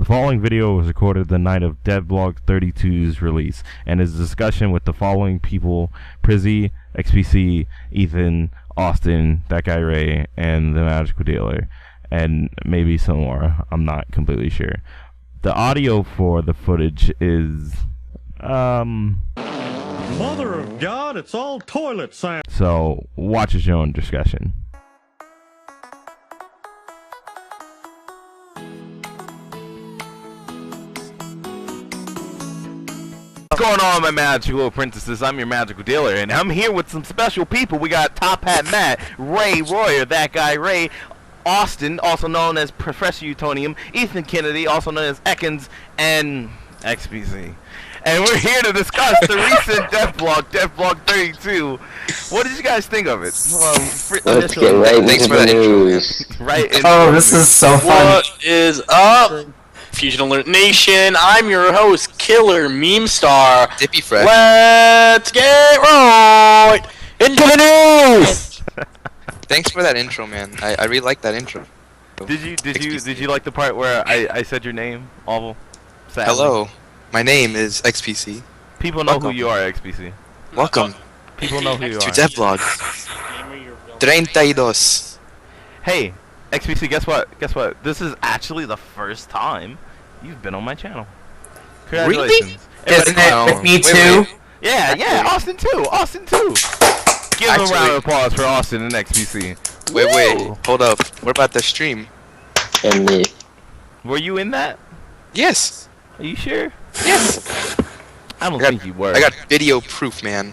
following video was recorded the night of Devblog 32's release and is a discussion with the following people: Przzy, XPC, Ethan, Austin, that guy Ray, and the Magical Dealer, and maybe some more. I'm not completely sure. The audio for the footage is Mother of God, it's all toilet sound. So watch as your own discussion. What's going on, my magical princesses? I'm your magical dealer, and I'm here with some special people. We got Tophatt Matt, Ray Royer, that guy Ray, Austin, also known as Professor Utonium, Ethan Kennedy, also known as Ekans, and XPC. And we're here to discuss the recent Devblog 32. What did you guys think of it? Let's get right into the news. Oh, this is so fun. What is up, Fusion Alert Nation? I'm your host, Killer Meme Star. Dippy Fresh. Let's get right into the news. Thanks for that intro, man. I really like that intro. Did you like the part where I said your name, Oval? Sadly. Hello, my name is XPC. People know who you are, XPC. Welcome. People know who you to are. Devblog 32. Hey, XPC, guess what? Guess what? This is actually the first time you've been on my channel. Congratulations. Really? Isn't it? Me too? Yeah, Austin too. Austin too. Give a round of applause for Austin and XPC. Wait, hold up. What about the stream? And me. Were you in that? Yes. Are you sure? Yes. I don't think you were. I got video proof, man.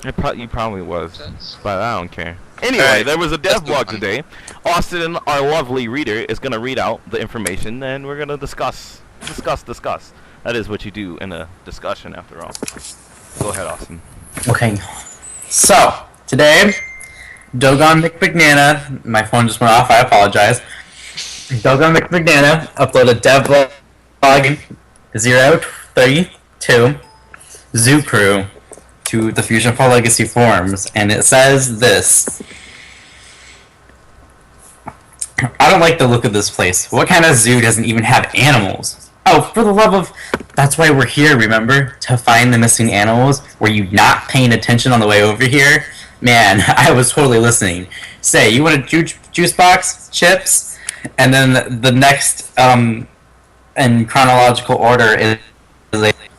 You probably was, but I don't care. Anyway, there was a Devblog today. Austin, our lovely reader, is going to read out the information, and we're going to discuss. That is what you do in a discussion, after all. Go ahead, Austin. Okay. So, today, Dogon McBanana, my phone just went off, I apologize. Dogon McBanana uploaded Devblog 032 Zoo Crew to the Fusionfall Legacy forums, and it says this: I don't like the look of this place. What kind of zoo doesn't even have animals? Oh, for the love of... That's why we're here, remember? To find the missing animals? Were you not paying attention on the way over here? Man, I was totally listening. Say, you want a juice box? Chips? And then the next, in chronological order, is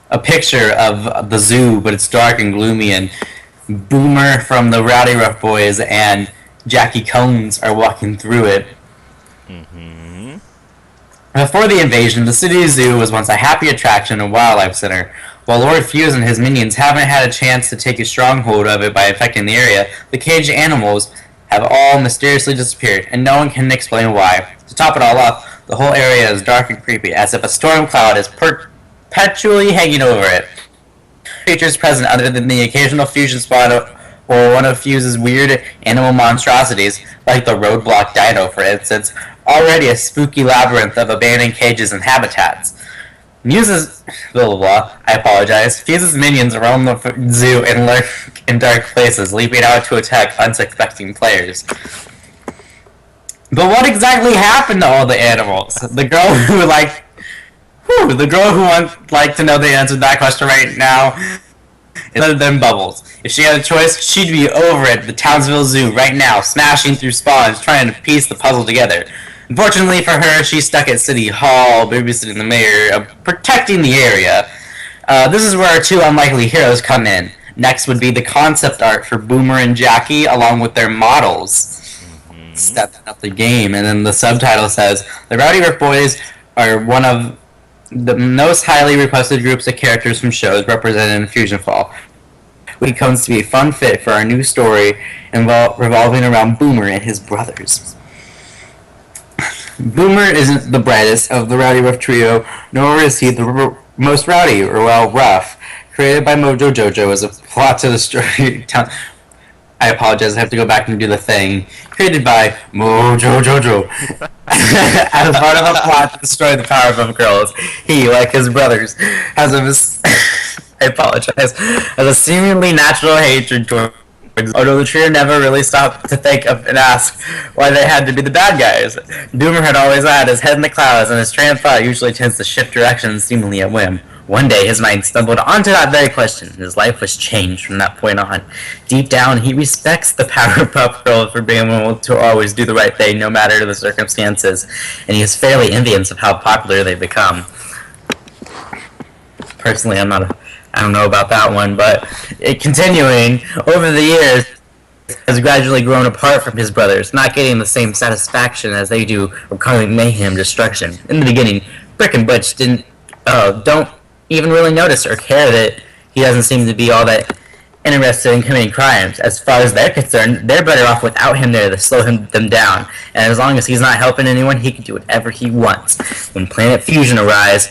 a picture of the zoo, but it's dark and gloomy, and Boomer from the Rowdy Rough Boys and Jackie Combs are walking through it. Before the invasion, the city zoo was once a happy attraction and wildlife center. While Lord Fuse and his minions haven't had a chance to take a stronghold of it by infecting the area, the caged animals have all mysteriously disappeared, and no one can explain why. To top it all off, the whole area is dark and creepy, as if a storm cloud is perpetually hanging over it. Creatures present other than the occasional fusion spot or one of Fuse's weird animal monstrosities, like the roadblock dino, for instance, already a spooky labyrinth of abandoned cages and habitats. Fuse's minions roam the zoo and lurk in dark places, leaping out to attack unsuspecting players. But what exactly happened to all the animals? The girl who would like to know the answer to that question right now is other than Bubbles. If she had a choice, she'd be over at the Townsville Zoo right now, smashing through spawns, trying to piece the puzzle together. Unfortunately for her, she's stuck at City Hall, babysitting the mayor, protecting the area. This is where our two unlikely heroes come in. Next would be the concept art for Boomer and Jackie, along with their models. Stepping up the game. And then the subtitle says, the Rowdy Rough Boys are one of the most highly requested groups of characters from shows represented in Fusionfall. It comes to be a fun fit for our new story revolving around Boomer and his brothers. Boomer isn't the brightest of the Rowdy Rough trio, nor is he the most rowdy, or well, rough. Created by Mojo Jojo as a plot to the story. I apologize, I have to go back and do the thing. Created by Mojo Jojo. As part of a plot to destroy the Powerpuff Girls, he, like his brothers, has a seemingly natural hatred toward Although the trio never really stopped to think of and ask why they had to be the bad guys. Boomer had always had his head in the clouds, and his train of thought usually tends to shift directions seemingly at whim. One day, his mind stumbled onto that very question, and his life was changed from that point on. Deep down, he respects the Powerpuff Girls for being able to always do the right thing, no matter the circumstances, and he is fairly envious of how popular they've become. Personally, I don't know about that one, but continuing, over the years, has gradually grown apart from his brothers, not getting the same satisfaction as they do from causing mayhem and destruction. In the beginning, Brick and Butch don't even really notice or care that he doesn't seem to be all that interested in committing crimes. As far as they're concerned, they're better off without him there to slow them down, and as long as he's not helping anyone, he can do whatever he wants. When Planet Fusion arrives,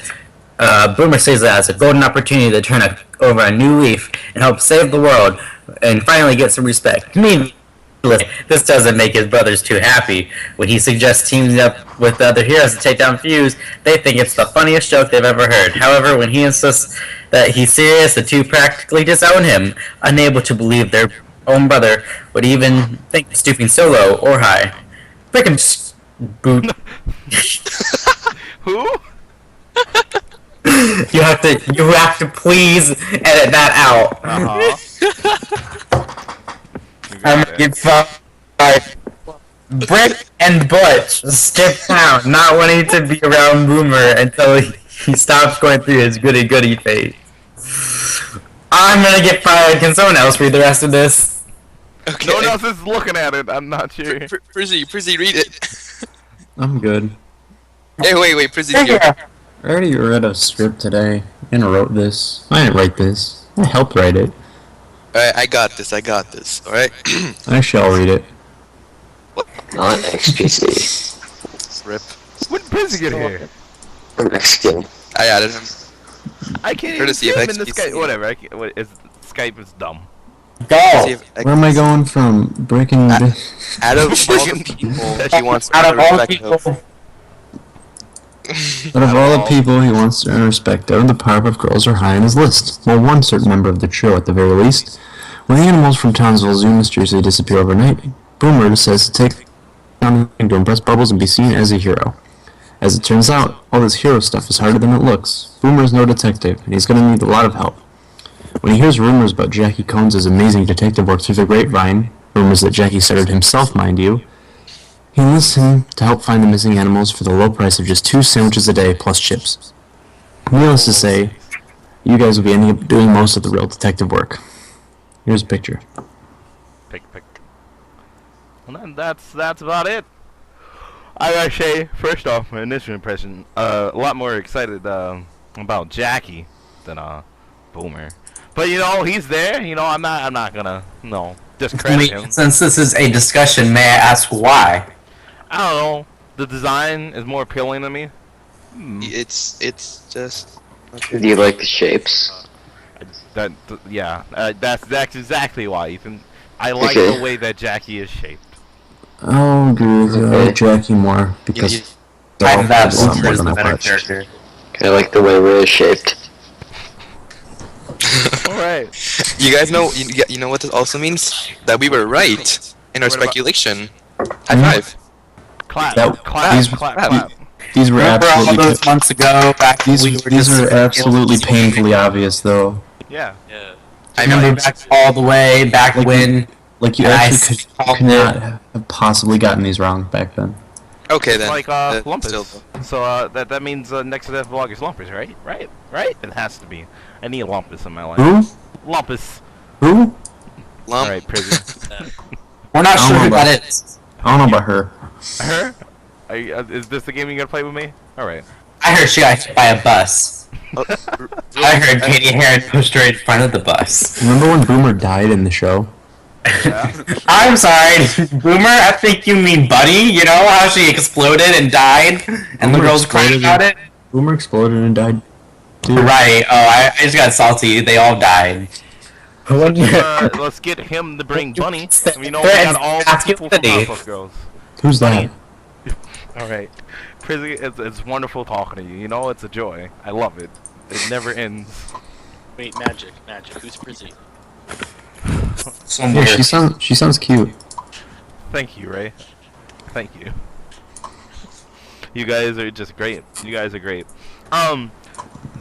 Boomer sees it as a golden opportunity to turn over a new leaf and help save the world and finally get some respect. This doesn't make his brothers too happy. When he suggests teaming up with the other heroes to take down Fuse, they think it's the funniest joke they've ever heard. However, when he insists that he's serious, the two practically disown him, unable to believe their own brother would even think of stooping so low or high. Brick and boot. Who? You have to please edit that out. I'm gonna get fired. Brick and Butch skip town, not wanting to be around Boomer until he stops going through his goody phase. I'm gonna get fired. Can someone else read the rest of this? Okay. No one else is looking at it. I'm not sure. Przzy, read it. I'm good. Hey, wait, Przzy, go. I already read a script today and wrote this. I didn't write this. I helped write it. Alright, I got this, alright? I shall read it. Not XPC. Rip. When did Przzy get here? I'm Mexican. I added him. I can't even Courtesy see of him in the XPC. Skype. Whatever. Skype is dumb. Go! Where am I going from? Brick and... Out of all the people that he wants to Out of all respect people, Out of all the people he wants to earn respect of, the Powerpuff Girls are high on his list. Well, one certain member of the trio at the very least. When the animals from Townsville Zoo mysteriously disappear overnight, Boomer decides to take down to impress Bubbles and be seen as a hero. As it turns out, all this hero stuff is harder than it looks. Boomer is no detective, and he's going to need a lot of help. When he hears rumors about Jackie Cones' amazing detective work through the grapevine, rumors that Jackie started himself, mind you, he enlists him to help find the missing animals for the low price of just 2 sandwiches a day plus chips. Needless to say, you guys will be ending up doing most of the real detective work. Here's a picture. Pick. Well, then that's about it. I gotta say, first off, my initial impression, a lot more excited about Jackie than Boomer. But you know, he's there. You know, I'm not gonna discredit him. Since this is a discussion, may I ask why? I don't know. The design is more appealing to me. It's just... Do you like the shapes? That's exactly why, Ethan. I like Okay. the way that Jackie is shaped. I'll agree with Jackie more because Kind of that a lot Boomer more is than the I better watched. character. I like the way Ray is shaped. Alright. You guys know, you know what this also means? That we were right in our What about- speculation. High five. Clap. That- clap. these- Clap. These were Remember all absolutely those months ago, back when we were these just... are absolutely painfully obvious though. Yeah. I remember back all the way, back when... Like you And I actually could not have possibly gotten these wrong back then. Okay It's then. like Still- Lumpus. So that means next to Devblog is Lumpus, right? Right? It has to be. I need a Lumpus in my life. Who? Lumpus. Who? Lump. Alright, Przzy. We're not I sure don't who know that is. I don't know about her. Her? Is this the game you gonna play with me? Alright. I heard she got hit by a bus. I heard Katie Heron pushed her in front of the bus. Remember when Boomer died in the show? I'm sorry, Boomer, I think you mean Buddy, you know how she exploded and died? And the Boomer girls cried exploded about it? Boomer exploded and died. Too. Right, oh, I just got salty, they all died. Let's get him to bring Bunny. You know, we got all the people from Powerpuff Girls. Who's that? Alright. Przzy, it's wonderful talking to you. You know, it's a joy. I love it. It never ends. Wait, magic. Who's Przzy? Somewhere. Yeah, she sounds cute. Thank you, Ray. Thank you. You guys are just great. You guys are great.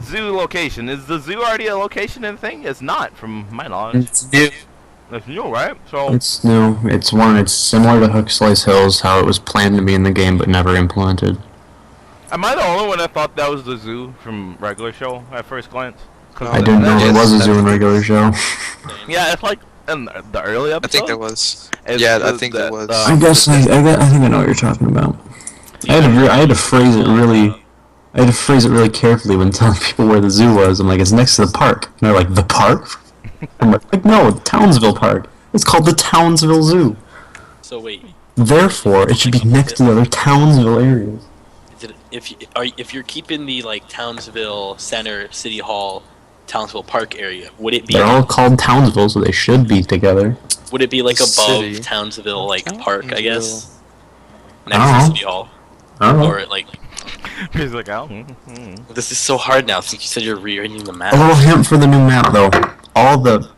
Zoo location. Is the zoo already a location and thing? It's not, from my knowledge. It's new. It's new, right? So It's new. It's similar to Hook Slice Hills, how it was planned to be in the game but never implemented. am I the only one that thought that was the zoo from regular show at first glance? 'Cause I didn't know there was a zoo in regular show. Yeah, it's like in the early I episode. think there was. It's Yeah, I the- think the- there was. I guess I think I know what you're talking about. I had to phrase it really. I had to phrase it really carefully when telling people where the zoo was. I'm like, it's next to the park. And they're like, the park? I'm like, no, Townsville Park. It's called the Townsville Zoo. So wait, Therefore, it should be next to the other Townsville areas. is it, if you're keeping the like Townsville Center, City Hall, Townsville Park area, would it be They're all called Townsville, so they should be together. would it be like above City. Townsville like Park? I guess I next don't to know. City Hall, I don't know. or like He's like, oh. this is so hard now since you said you're rearranging the map. A little hint for the new map, though. All the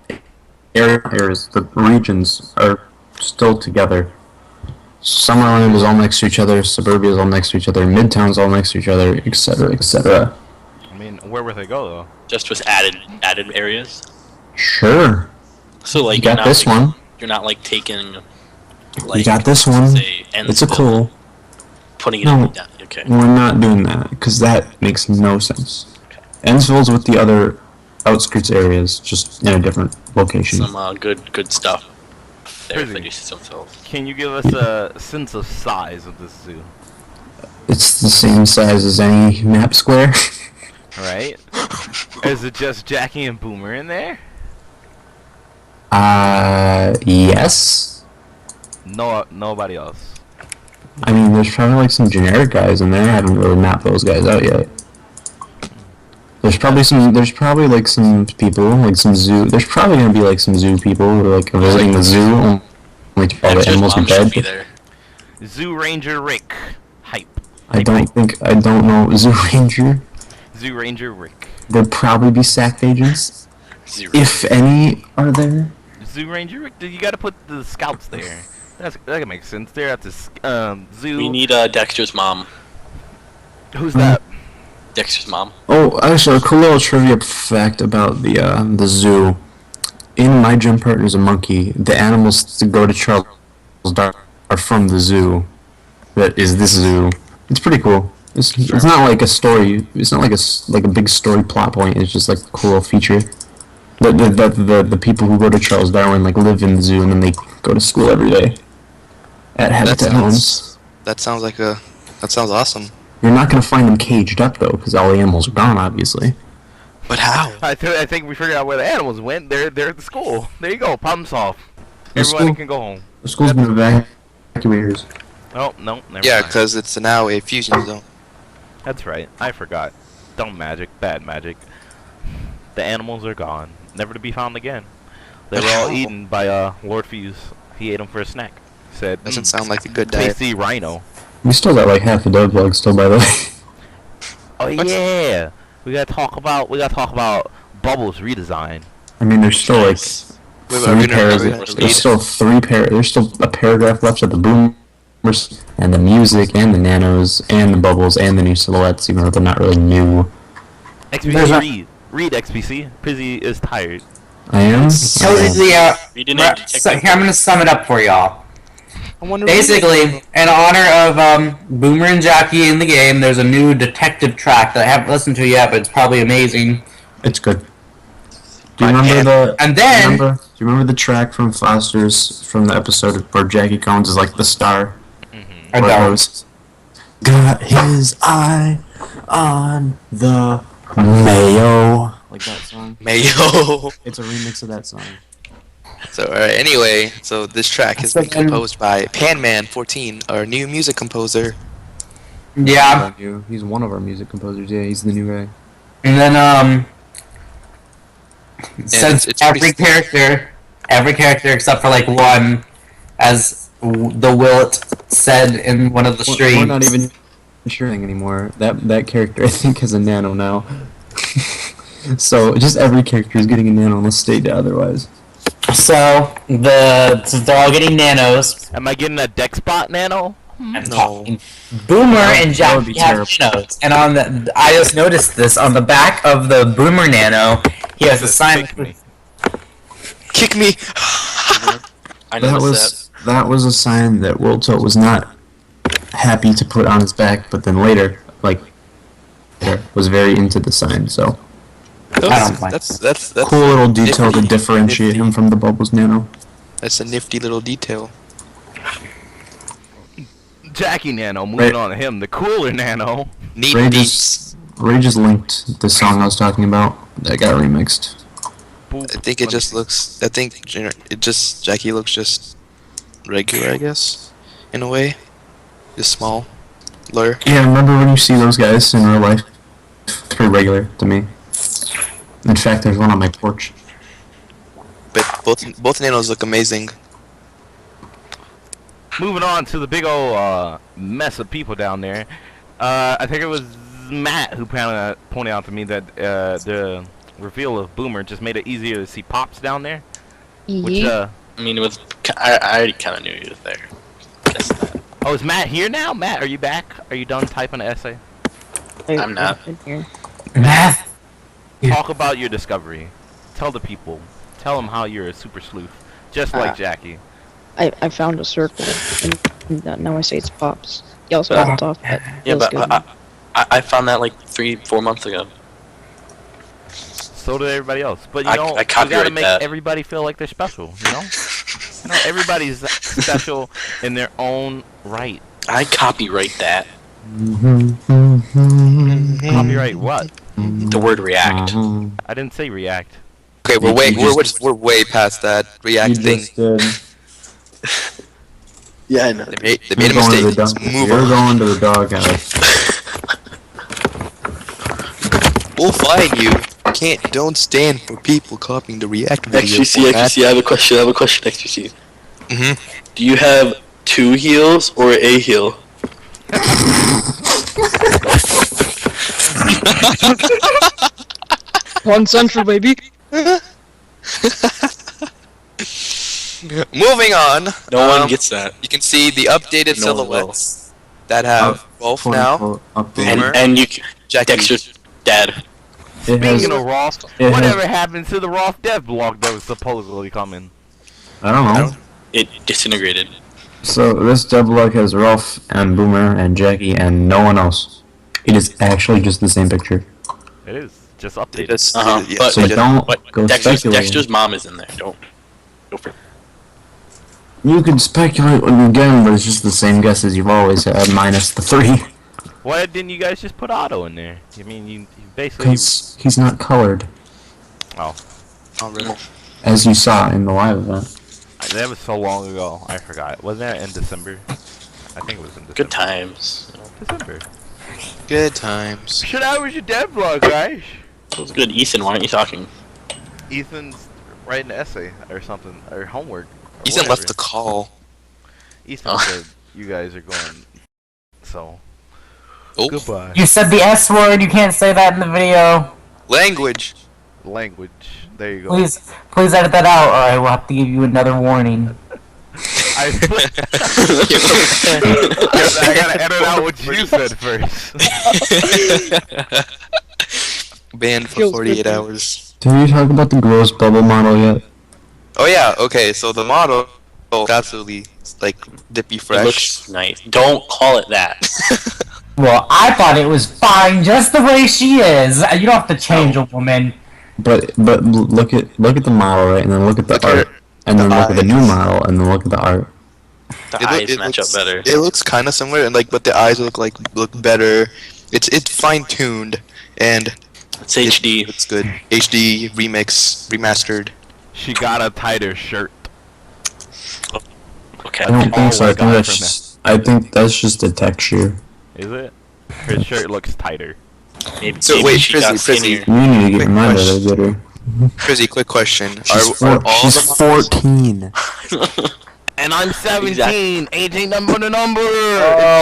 areas, the regions, are still together. Summerland is all next to each other, Suburbia is all next to each other, Midtown's all next to each other, etc., etc. I mean, where would they go though? Just with added areas. Sure. So like You got you're not, this like, one. You're not like taking. Like, You got this one. say, It's a Ennsville, cool. Putting it No. in down. Okay. We're not doing that, because that makes no sense. Ennsville's with the other outskirts areas, just in a different location. Some good stuff there if Przzy. they do see themselves. Can you give us a sense of size of this zoo? It's the same size as any map square. Right? Is it just Jackie and Boomer in there? Yes. No, nobody else. I mean, there's probably like some generic guys in there. I haven't really mapped those guys out yet. There's probably like some people, like some zoo. There's probably gonna be like some zoo people who are like visiting the zoo. Only all the animals are Mom should be dead. there. Zoo Ranger Rick. Hype. I don't know Zoo Ranger. Zoo Ranger Rick. There'd probably be SAC agents, 0. if any are there. Zoo Ranger Rick? You gotta put the scouts there. That can make sense. They're at the zoo. We need Dexter's mom. Who's that? Dexter's mom. Oh, actually, a cool little trivia fact about the zoo. In My Gym Partner's a Monkey, the animals that go to Charles Darwin are from the zoo. That is this zoo. It's pretty cool. It's not like a story. It's not like a big story plot point. It's just like a cool little feature. The people who go to Charles Darwin like live in the zoo and then they go to school every day at Habitat Homes. That sounds awesome. You're not gonna find them caged up though, because all the animals are gone, obviously. But how? I think we figured out where the animals went. They're at the school. There you go. Problem solved. The Everybody school- can go home. The school's been evacuated. Oh no, never Yeah, mind. because it's now a fusion zone. That's right. I forgot. Dumb magic, bad magic. The animals are gone, never to be found again. They were all eaten by Lord Fuse. He ate them for a snack. Said, Doesn't sound like a good diet. tasty rhino. We still got like half the Devblog still, by the way. Oh yeah, we gotta talk about Bubbles redesign. I mean, there's still like Wait, are three we gonna paragraphs. read? There's still there's still a paragraph left of the boomers and the music and the nanos and the bubbles and the new silhouettes, even though they're not really new. XPC, read XPC. Przzy is tired. I am. We didn't have to check that. I'm gonna sum it up for y'all. I wonder Basically, in honor of Boomer and Jockey in the game, there's a new detective track that I haven't listened to yet, but it's probably amazing. It's good. Do you remember the? And then- do you remember the track from Foster's from the episode where Jackie Combs is like the star? I Where it don't. goes, got his eye on the mayo. Like that song. Mayo. It's a remix of that song. So alright, anyway, so this track has been That's like- composed by Panman14, our new music composer. Yeah, He's one of our music composers. Yeah, he's the new guy. and then since it's pretty every character except for like one, as the Willet said in one of the streams. We're not even sure anymore. That character I think has a nano now. So just every character is getting a nano unless stated otherwise. So they're all getting nanos. Am I getting a deck spot nano? No. Boomer and That would be Jackie have nanos, and on the I just noticed this on the back of the Boomer nano, he has a sign. Kick me! I noticed That was a sign that World Tilt was not happy to put on his back, but then later, was very into the sign. So That's cool little detail to differentiate him from the Bubbles Nano. That's a nifty little detail. Jackie Nano, moving on to him, the cooler Nano. Neat Ray beats. just linked the song I was talking about that got remixed. I think it just looks. I think Jackie looks just regular, I guess, in a way. Just small, blur. Yeah, remember when you see those guys in real life? They're regular to me. In fact, there's one on my porch. But both nanos look amazing. Moving on to the big old mess of people down there. I think it was Matt who pointed out to me that the reveal of Boomer just made it easier to see Pops down there. Which, I mean, I already kind of knew he was there. Guess that. oh, is Matt here now? Matt, are you back? Are you done typing an essay? I'm not. Math. Talk about your discovery. Tell the people. Tell them how you're a super sleuth, just like Jackie. I found a circle, and now I say it's Pops. He also has a top. Yeah, but I found that like 3-4 months ago. So did everybody else. But you know, I you gotta copyright make that. everybody feel like they're special. You know, everybody's special in their own right. I copyright that. Copyright what? The word react. I didn't say react. Okay, we're way past that React thing. Yeah, I know. They made a mistake. Let's move You're on. going to the doghouse. We'll fine you. Don't stand for people copying the React video. XGC, I have a question, XGC. Do you have 2 heels or a heel? One central, baby. Moving on. No one gets that. You can see the updated No one silhouettes that have Rolf now. Boomer. And you, Jackie. Dexter's dad. It has, Speaking of Ross, it whatever happened to the Ross Devblog that was supposedly coming? I don't know. It disintegrated. So this devlog has Rolf and Boomer and Jackie and no one else. It is actually just the same picture. It is just updated. But, So don't go speculating. Dexter's mom is in there. Don't go for it. You can speculate again, but it's just the same guess as you've always had, minus the 3. Why didn't you guys just put Otto in there? I mean, you basically. Because he's not colored, Oh, really? as you saw in the live event. that was so long ago. I forgot. Wasn't that in December? I think it was in December. Good times. December. Good times. Shit, I was your devlog, guys. It was good. Ethan, why aren't you talking? Ethan's writing an essay or something, or homework. Or Ethan whatever. left the call. Ethan said you guys are going. So. Oh. Goodbye. You said the S word. You can't say that in the video. Language. Language. There you go. Please edit that out, or I will have to give you another warning. I gotta edit out what you said first. Banned for Feels 48 good. hours. Did you talk about the gross bubble model yet? Oh yeah, okay, so the model is absolutely like dippy It fresh. looks nice. Don't call it that. Well, I thought it was fine just the way she is. You don't have to change a woman. But look at the model, right, and then look at the Look at art, and then the look at the new eyes. model, and then look at the art. The eyes match up better. It looks kind of similar, and but the eyes look better. It's fine tuned and It's HD. It's good. HD remix remastered. She got a tighter shirt. Okay. I don't think so. I got it from I think that's just a texture. Is it? Her shirt looks tighter. Maybe, So maybe wait, she got Przzy, skinnier. You need to get Quick reminded question. of it. Przzy, quick question. She's Are all the models- 14. And I'm 17. Age ain't number the number.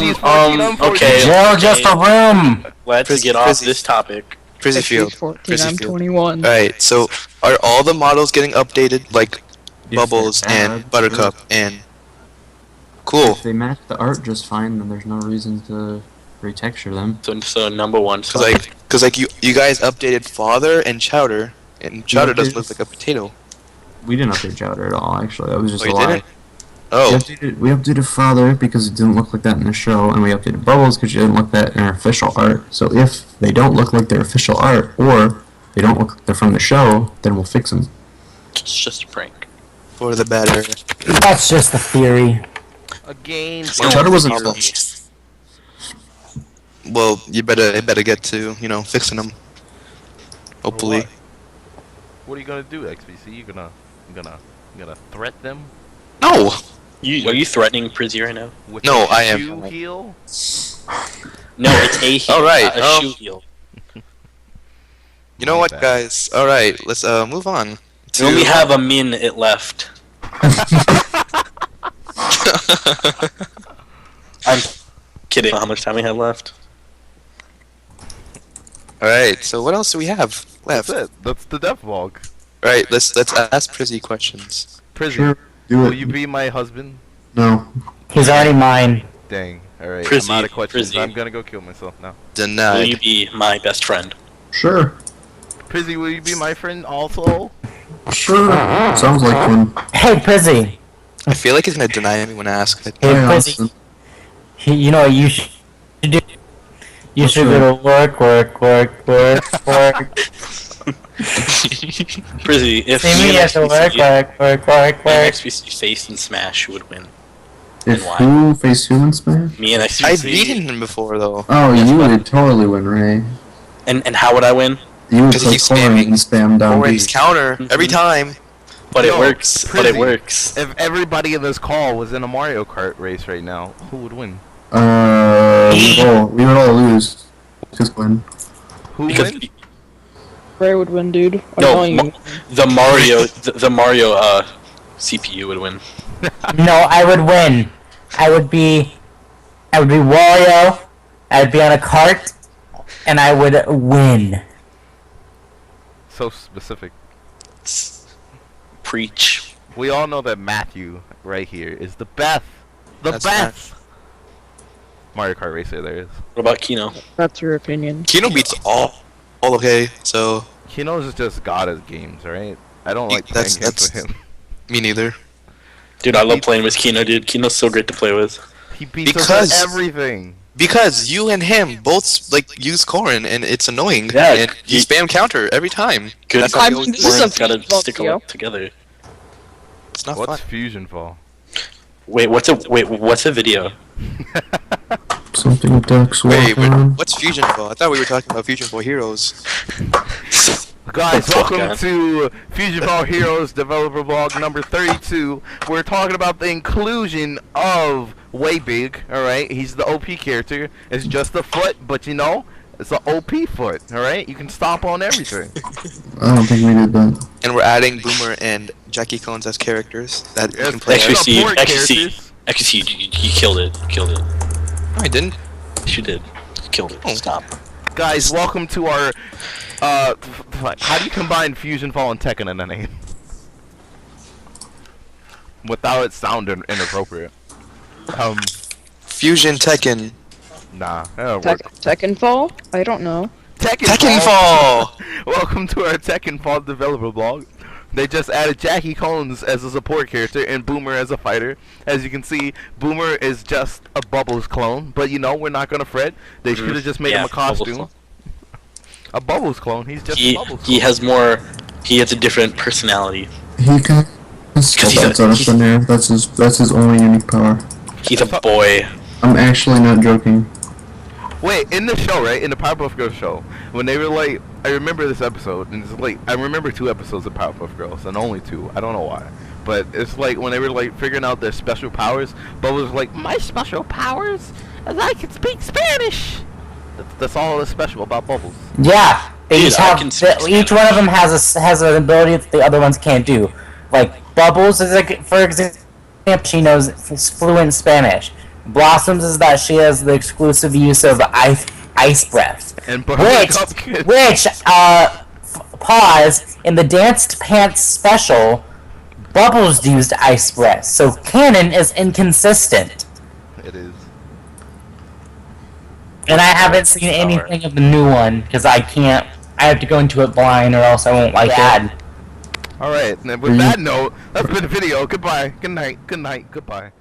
She's 14, I'm 14. okay. Jail just a room. Let's Przzy, get off Przzy. this topic. Przzy She's Field? 14, Przzy I'm Field. 21. Alright, so are all the models getting updated, like Bubbles and Buttercup and cool. If they match the art just fine, then there's no reason to retexture them. So number one. Cause like you guys updated Father and Chowder, and Chowder doesn't look like a potato. We didn't update Chowder at all, actually. That was just Oh, a you lie. didn't? Oh. We updated Father because it didn't look like that in the show, and we updated Bubbles because it didn't look like that in our official art. So if they don't look like their official art, or they don't look like they're from the show, then we'll fix them. It's just a prank. For the better. That's just a theory. Again. Chowder wasn't awful. Well, you better get to fixing them. Hopefully. What are you gonna do, XBC? You gonna threat them? No. Are you threatening Przzy right now? With No, a I am. shoe heel? No, it's a heel. All right, A shoe heel. You know what, guys? All right, let's move on. We only have a minute left. I'm kidding. How much time we have left? All right. So what else do we have left? That's it. That's the devlog. All right. Let's ask Przzy questions. Przzy, Sure, do will it. you be my husband? No. He's already mine. Dang. Alright, Przzy, I'm out of questions. Przzy. I'm gonna go kill myself now. Will Denied. you be my best friend? Sure. Przzy, will you be my friend also? Sure. Sounds like one. Hey, Przzy. I feel like he's gonna deny me when I ask it. Hey, Hi, Przzy. Austin. You know what you should do? You What's should that? go to work. Przzy, if See me me at the work. and XBC face and Smash, who would win? If why? who face who in Smash? Me and I've XBC. beaten him before though. Oh, you would totally win, Ray. And how would I win? You would 'Cause he put keeps Corin spamming. and spam down Orange B. counter every time. But Yo, it works. But it Przzy, works. If everybody in this call was in a Mario Kart race right now, who would win? We would all lose. Just win. Who would Because win? Ray would win, dude. I'm No, telling you. the Mario CPU would win. No, I would win. I would be Wario. I would be on a cart, and I would win. So specific. Preach. We all know that Matthew right here is the best. The That's best Mario Kart racer there is. What about Kino? That's your opinion. Kino beats all okay. So Kino's just god at games, right? I don't like That's- playing games with that's- him. me neither. Dude, I love playing with Kino, dude. Kino's so great to play with. He beats us Because- at everything. Because you and him both use Corin, and it's annoying. Yeah, and you you- spam counter every time. Good. That's how I we mean, always this is do a it. Gotta Fusionfall stick video. them together. It's not What's fun. Fusionfall? Wait, what's a video? Something ducks Wait, walk on. what's Fusionfall? I thought we were talking about Fusionfall Heroes. Guys, Fuck, welcome man. to Fusionfall Heroes Developer Blog number 32. We're talking about the inclusion of Way Big, alright? He's the OP character. It's just a foot, but it's an OP foot, alright? You can stomp on everything. I don't think we did that. And we're adding Boomer and Jackie Cones as characters that you Yes, can play Actually, as. XBC, support XBC, characters. XBC, you killed it. Killed it. No, I didn't. Yes, you did. You killed it. Oh. Stop. Guys, welcome to our, how do you combine Fusionfall and Tekken in a name? Without it sounding inappropriate. Fusion Tekken. Nah, that'll work. Tekkenfall? I don't know. Tekkenfall! Welcome to our Tekkenfall developer blog. They just added Jackie Cones as a support character and Boomer as a fighter. As you can see, Boomer is just a Bubbles clone, but we're not gonna fret. They should have just made him a Bubbles costume. clone. A Bubbles clone. He's just a He Bubbles he clone. has more. He has a different personality. He can step he's a- outside of he's- thin air. That's his only unique power. He's a boy. I'm actually not joking. Wait, in the show, right? In the Powerpuff Girls show, when they were like, I remember this episode, and it's like, I remember 2 episodes of Powerpuff Girls, and only 2. I don't know why. But it's like, when they were like figuring out their special powers, Bubba was like, my special powers is I can speak Spanish! That's all that's special about Bubbles. Yeah, they Dude, each I have. can speak Each one of them has an ability that the other ones can't do. Like Bubbles is like, for example, she knows fluent Spanish. Blossoms is that she has the exclusive use of ice breath. And Which pause in the Danced Pants special, Bubbles used Ice Breath, so canon is inconsistent. It is. And I haven't seen anything of the new one, because I can't. I have to go into it blind, or else I won't like it. Alright, with that note, that's been the video. Goodbye. Good night. Good night. Goodbye.